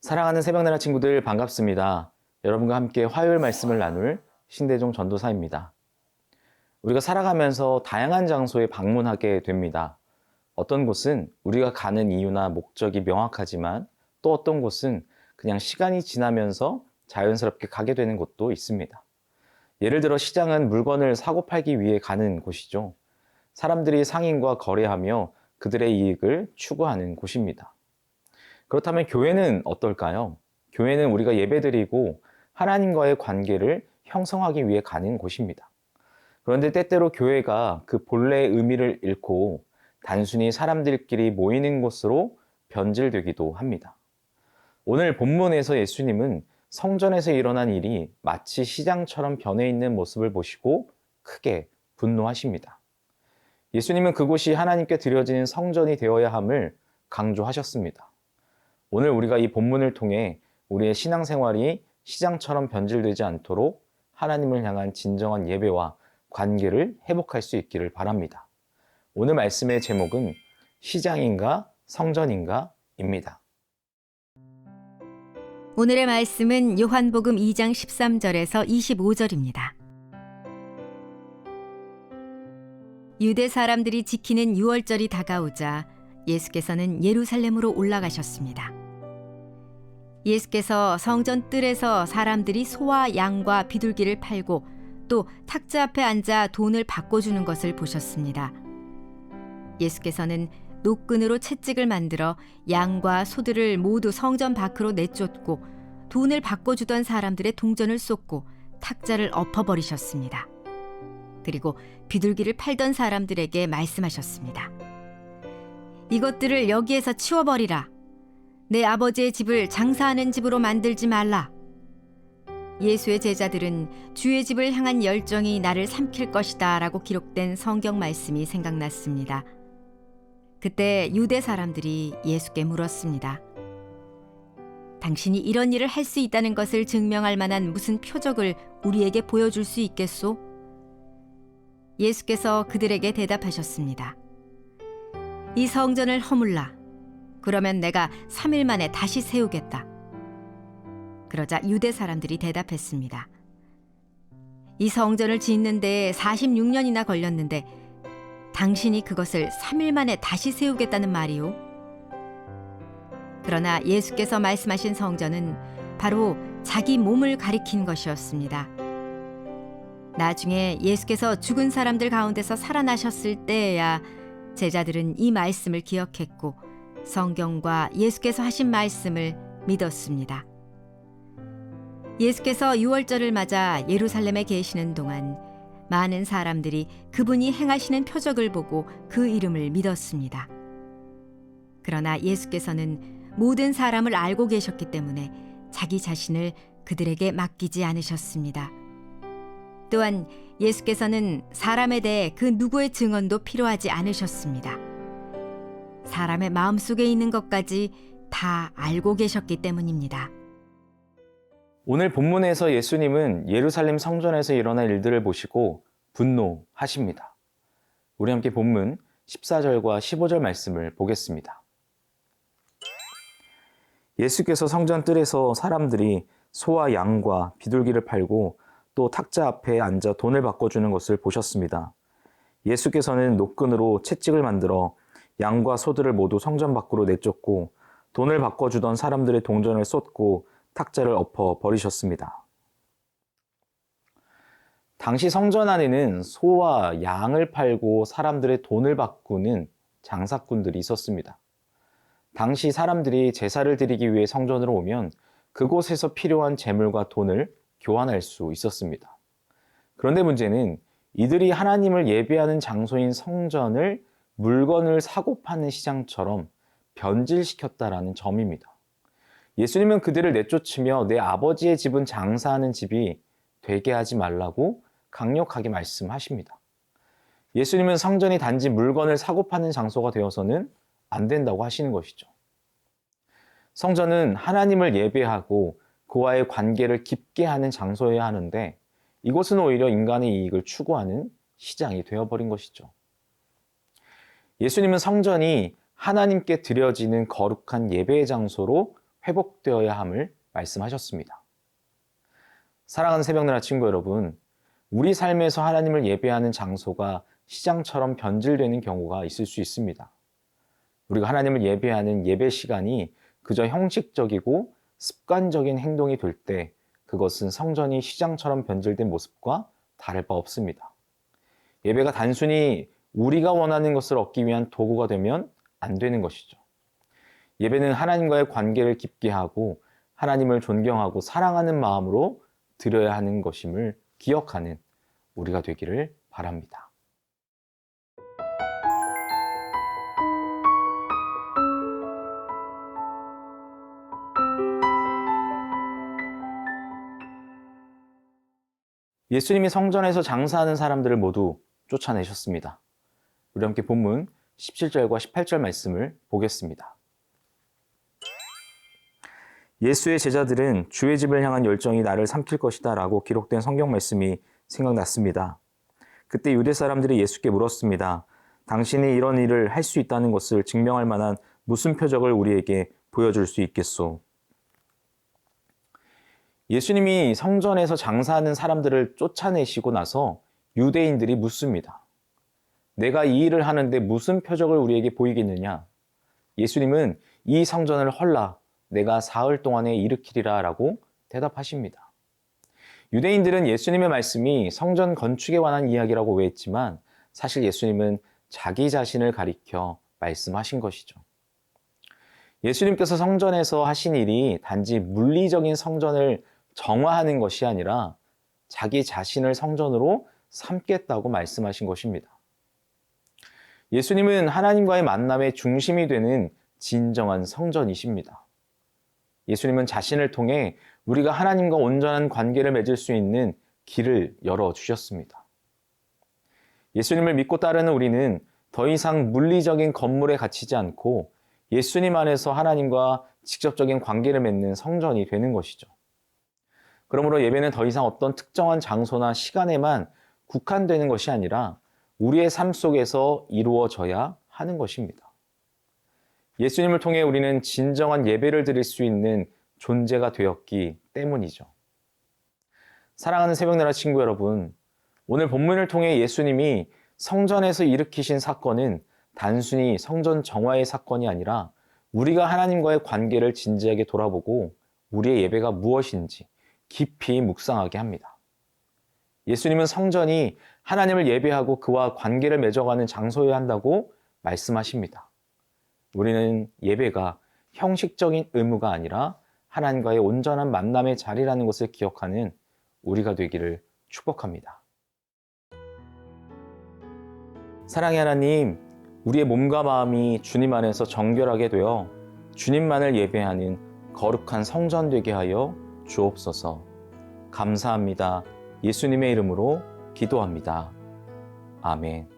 사랑하는 새벽나라 친구들 반갑습니다. 여러분과 함께 화요일 말씀을 나눌 신대종 전도사입니다. 우리가 살아가면서 다양한 장소에 방문하게 됩니다. 어떤 곳은 우리가 가는 이유나 목적이 명확하지만 또 어떤 곳은 그냥 시간이 지나면서 자연스럽게 가게 되는 곳도 있습니다. 예를 들어 시장은 물건을 사고 팔기 위해 가는 곳이죠. 사람들이 상인과 거래하며 그들의 이익을 추구하는 곳입니다. 그렇다면 교회는 어떨까요? 교회는 우리가 예배드리고 하나님과의 관계를 형성하기 위해 가는 곳입니다. 그런데 때때로 교회가 그 본래의 의미를 잃고 단순히 사람들끼리 모이는 곳으로 변질되기도 합니다. 오늘 본문에서 예수님은 성전에서 일어난 일이 마치 시장처럼 변해 있는 모습을 보시고 크게 분노하십니다. 예수님은 그곳이 하나님께 드려지는 성전이 되어야 함을 강조하셨습니다. 오늘 우리가 이 본문을 통해 우리의 신앙생활이 시장처럼 변질되지 않도록 하나님을 향한 진정한 예배와 관계를 회복할 수 있기를 바랍니다. 오늘 말씀의 제목은 시장인가 성전인가 입니다. 오늘의 말씀은 요한복음 2장 13절에서 25절입니다. 유대 사람들이 지키는 유월절이 다가오자 예수께서는 예루살렘으로 올라가셨습니다. 예수께서 성전 뜰에서 사람들이 소와 양과 비둘기를 팔고 또 탁자 앞에 앉아 돈을 바꿔주는 것을 보셨습니다. 예수께서는 노끈으로 채찍을 만들어 양과 소들을 모두 성전 밖으로 내쫓고 돈을 바꿔주던 사람들의 동전을 쏟고 탁자를 엎어버리셨습니다. 그리고 비둘기를 팔던 사람들에게 말씀하셨습니다. 이것들을 여기에서 치워버리라. 내 아버지의 집을 장사하는 집으로 만들지 말라. 예수의 제자들은 주의 집을 향한 열정이 나를 삼킬 것이다 라고 기록된 성경 말씀이 생각났습니다. 그때 유대 사람들이 예수께 물었습니다. 당신이 이런 일을 할 수 있다는 것을 증명할 만한 무슨 표적을 우리에게 보여줄 수 있겠소? 예수께서 그들에게 대답하셨습니다. 이 성전을 허물라. 그러면 내가 3일 만에 다시 세우겠다. 그러자 유대 사람들이 대답했습니다. 이 성전을 짓는 데 46년이나 걸렸는데 당신이 그것을 3일 만에 다시 세우겠다는 말이오? 그러나 예수께서 말씀하신 성전은 바로 자기 몸을 가리킨 것이었습니다. 나중에 예수께서 죽은 사람들 가운데서 살아나셨을 때에야 제자들은 이 말씀을 기억했고 성경과 예수께서 하신 말씀을 믿었습니다. 예수께서 유월절을 맞아 예루살렘에 계시는 동안 많은 사람들이 그분이 행하시는 표적을 보고 그 이름을 믿었습니다. 그러나 예수께서는 모든 사람을 알고 계셨기 때문에 자기 자신을 그들에게 맡기지 않으셨습니다. 또한 예수께서는 사람에 대해 그 누구의 증언도 필요하지 않으셨습니다. 사람의 마음속에 있는 것까지 다 알고 계셨기 때문입니다. 오늘 본문에서 예수님은 예루살렘 성전에서 일어난 일들을 보시고 분노하십니다. 우리 함께 본문 14절과 15절 말씀을 보겠습니다. 예수께서 성전 뜰에서 사람들이 소와 양과 비둘기를 팔고 또 탁자 앞에 앉아 돈을 바꿔주는 것을 보셨습니다. 예수께서는 노끈으로 채찍을 만들어 양과 소들을 모두 성전 밖으로 내쫓고 돈을 바꿔주던 사람들의 동전을 쏟고 탁자를 엎어 버리셨습니다. 당시 성전 안에는 소와 양을 팔고 사람들의 돈을 바꾸는 장사꾼들이 있었습니다. 당시 사람들이 제사를 드리기 위해 성전으로 오면 그곳에서 필요한 재물과 돈을 교환할 수 있었습니다. 그런데 문제는 이들이 하나님을 예배하는 장소인 성전을 물건을 사고 파는 시장처럼 변질시켰다라는 점입니다. 예수님은 그들을 내쫓으며 내 아버지의 집은 장사하는 집이 되게 하지 말라고 강력하게 말씀하십니다. 예수님은 성전이 단지 물건을 사고 파는 장소가 되어서는 안 된다고 하시는 것이죠. 성전은 하나님을 예배하고 그와의 관계를 깊게 하는 장소여야 하는데 이곳은 오히려 인간의 이익을 추구하는 시장이 되어버린 것이죠. 예수님은 성전이 하나님께 드려지는 거룩한 예배의 장소로 회복되어야 함을 말씀하셨습니다. 사랑하는 새벽나라 친구 여러분, 우리 삶에서 하나님을 예배하는 장소가 시장처럼 변질되는 경우가 있을 수 있습니다. 우리가 하나님을 예배하는 예배 시간이 그저 형식적이고 습관적인 행동이 될 때 그것은 성전이 시장처럼 변질된 모습과 다를 바 없습니다. 예배가 단순히 우리가 원하는 것을 얻기 위한 도구가 되면 안 되는 것이죠. 예배는 하나님과의 관계를 깊게 하고 하나님을 존경하고 사랑하는 마음으로 드려야 하는 것임을 기억하는 우리가 되기를 바랍니다. 예수님이 성전에서 장사하는 사람들을 모두 쫓아내셨습니다. 우리 함께 본문 17절과 18절 말씀을 보겠습니다. 예수의 제자들은 주의 집을 향한 열정이 나를 삼킬 것이다 라고 기록된 성경 말씀이 생각났습니다. 그때 유대 사람들이 예수께 물었습니다. 당신이 이런 일을 할 수 있다는 것을 증명할 만한 무슨 표적을 우리에게 보여줄 수 있겠소? 예수님이 성전에서 장사하는 사람들을 쫓아내시고 나서 유대인들이 묻습니다. 내가 이 일을 하는데 무슨 표적을 우리에게 보이겠느냐? 예수님은 이 성전을 헐라 내가 사흘 동안에 일으키리라 라고 대답하십니다. 유대인들은 예수님의 말씀이 성전 건축에 관한 이야기라고 오해했지만 사실 예수님은 자기 자신을 가리켜 말씀하신 것이죠. 예수님께서 성전에서 하신 일이 단지 물리적인 성전을 정화하는 것이 아니라 자기 자신을 성전으로 삼겠다고 말씀하신 것입니다. 예수님은 하나님과의 만남의 중심이 되는 진정한 성전이십니다. 예수님은 자신을 통해 우리가 하나님과 온전한 관계를 맺을 수 있는 길을 열어주셨습니다. 예수님을 믿고 따르는 우리는 더 이상 물리적인 건물에 갇히지 않고 예수님 안에서 하나님과 직접적인 관계를 맺는 성전이 되는 것이죠. 그러므로 예배는 더 이상 어떤 특정한 장소나 시간에만 국한되는 것이 아니라 우리의 삶 속에서 이루어져야 하는 것입니다. 예수님을 통해 우리는 진정한 예배를 드릴 수 있는 존재가 되었기 때문이죠. 사랑하는 새벽나라 친구 여러분, 오늘 본문을 통해 예수님이 성전에서 일으키신 사건은 단순히 성전 정화의 사건이 아니라 우리가 하나님과의 관계를 진지하게 돌아보고 우리의 예배가 무엇인지 깊이 묵상하게 합니다. 예수님은 성전이 하나님을 예배하고 그와 관계를 맺어가는 장소여야 한다고 말씀하십니다. 우리는 예배가 형식적인 의무가 아니라 하나님과의 온전한 만남의 자리라는 것을 기억하는 우리가 되기를 축복합니다. 사랑의 하나님, 우리의 몸과 마음이 주님 안에서 정결하게 되어 주님만을 예배하는 거룩한 성전 되게 하여 주옵소서. 감사합니다. 예수님의 이름으로 기도합니다. 아멘.